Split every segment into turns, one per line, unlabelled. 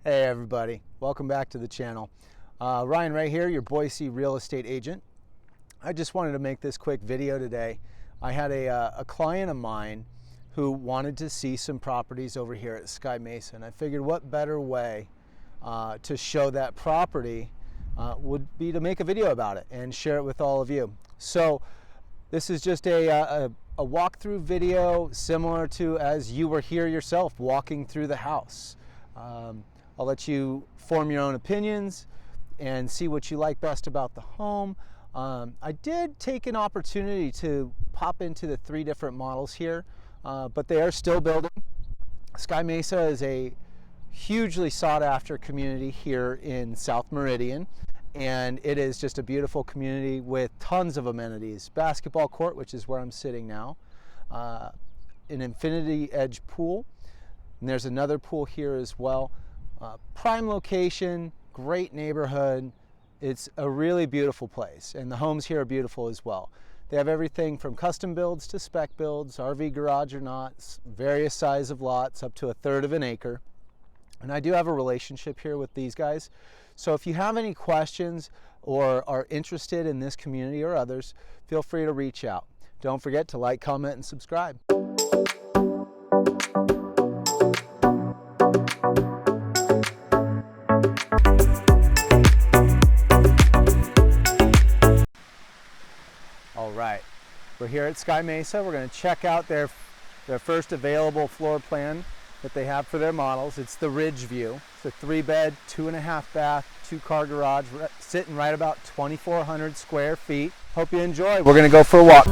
Hey everybody, welcome back to the channel. Ryan right here, your Boise real estate agent. I just wanted to make this quick video today. I had a client of mine who wanted to see some properties over here at Sky Mesa, and I figured what better way to show that property would be to make a video about it and share it with all of you. So this is just a walkthrough video similar to as you were here yourself walking through the house. I'll let you form your own opinions and see what you like best about the home. I did take an opportunity to pop into the 3 different models here, but they are still building. Sky Mesa is a hugely sought after community here in South Meridian, and it is just a beautiful community with tons of amenities. Basketball court, which is where I'm sitting now, an infinity edge pool, and there's another pool here as well. Prime location, great neighborhood. It's a really beautiful place, and the homes here are beautiful as well. They have everything from custom builds to spec builds, RV garage or not, various size of lots up to 1/3 of an acre. And I do have a relationship here with these guys. So if you have any questions or are interested in this community or others, feel free to reach out. Don't forget to like, comment, and subscribe. All right, we're here at Sky Mesa. We're going to check out their first available floor plan that they have for their models. It's the Ridgeview. It's a 3-bed, 2.5 bath, 2-car garage, sitting right about 2,400 square feet. Hope you enjoy. We're going to go for a walk.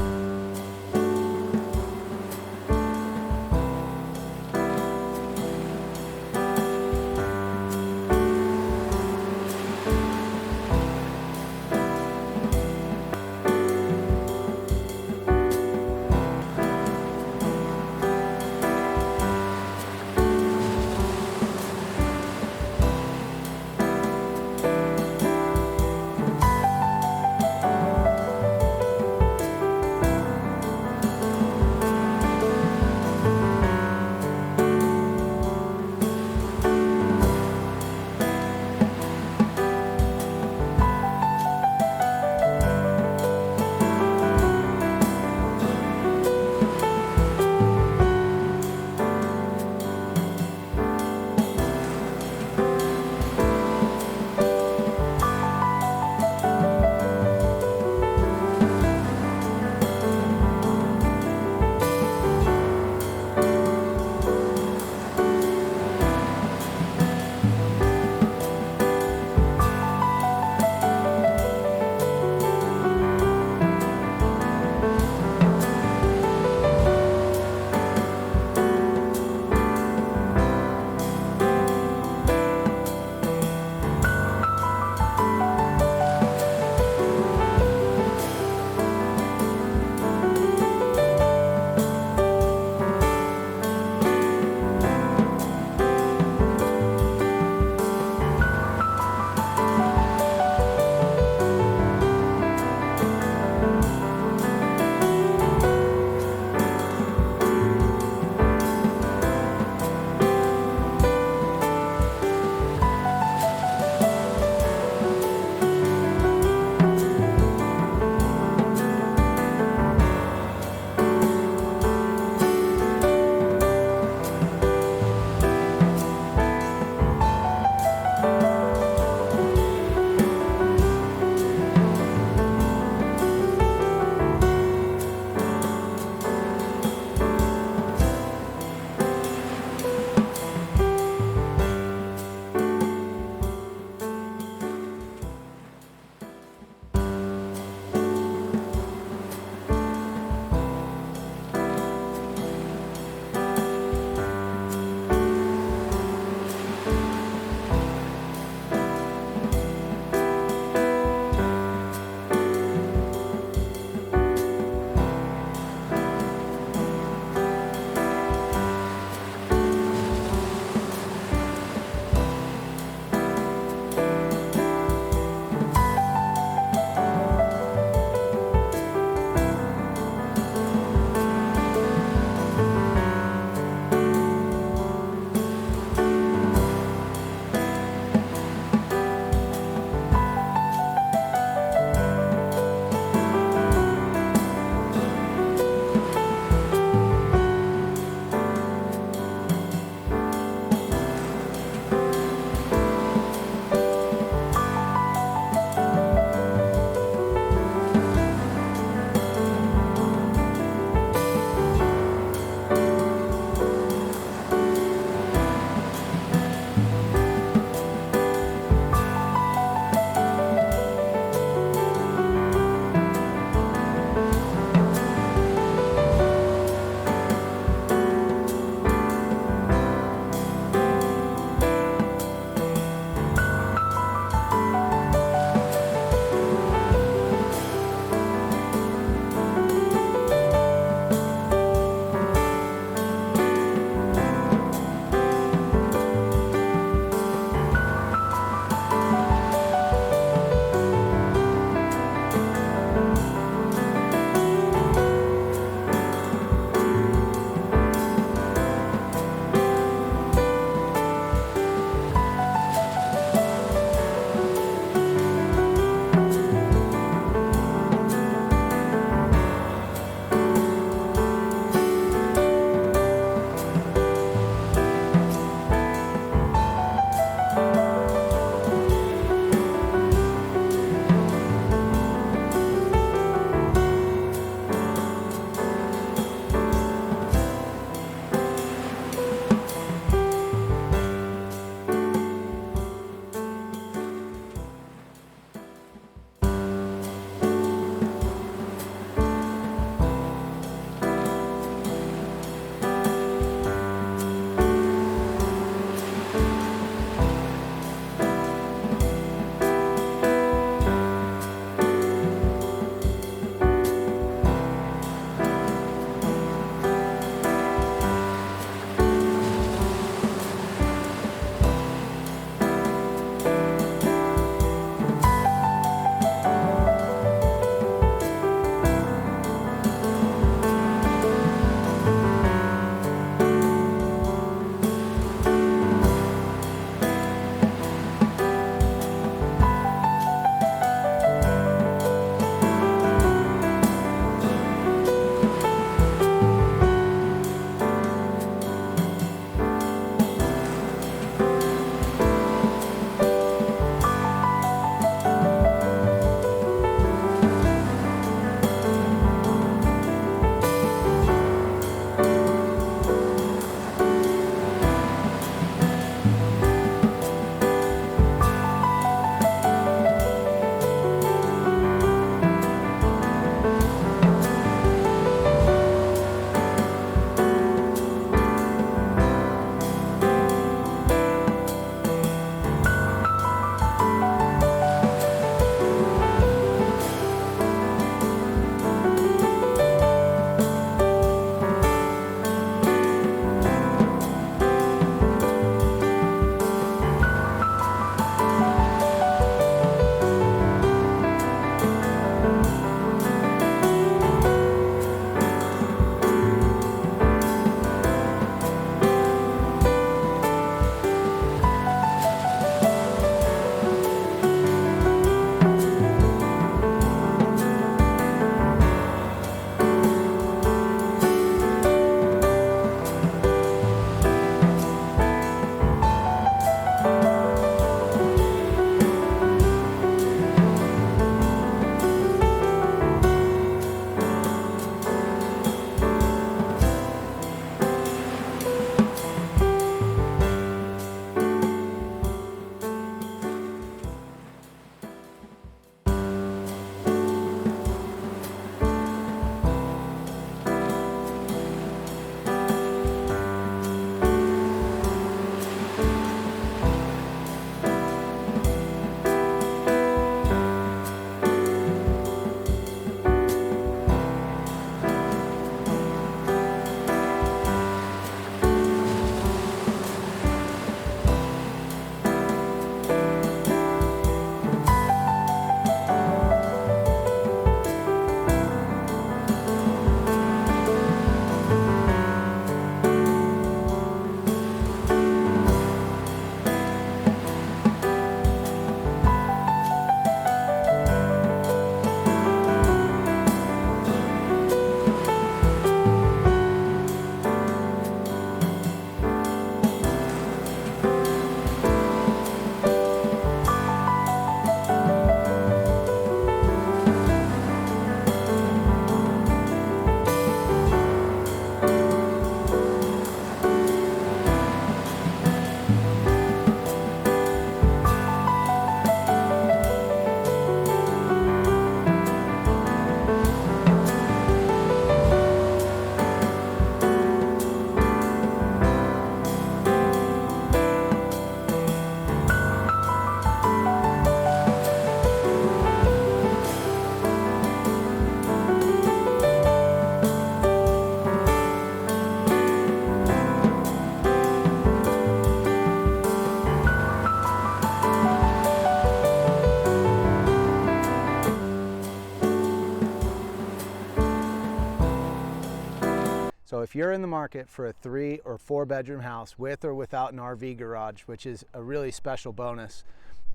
So if you're in the market for a 3 or 4 bedroom house with or without an RV garage, which is a really special bonus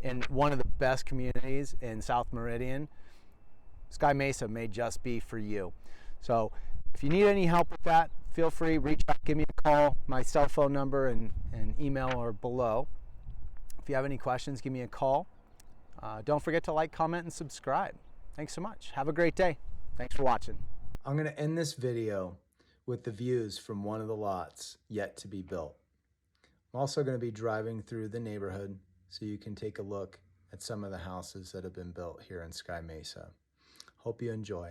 in one of the best communities in South Meridian, Sky Mesa may just be for you. So if you need any help with that, feel free, reach out, give me a call. My cell phone number and email are below. If you have any questions, give me a call. Don't forget to like, comment, and subscribe. Thanks so much. Have a great day. Thanks for watching. I'm going to end this video with the views from one of the lots yet to be built. I'm also going to be driving through the neighborhood so you can take a look at some of the houses that have been built here in Sky Mesa. Hope you enjoy.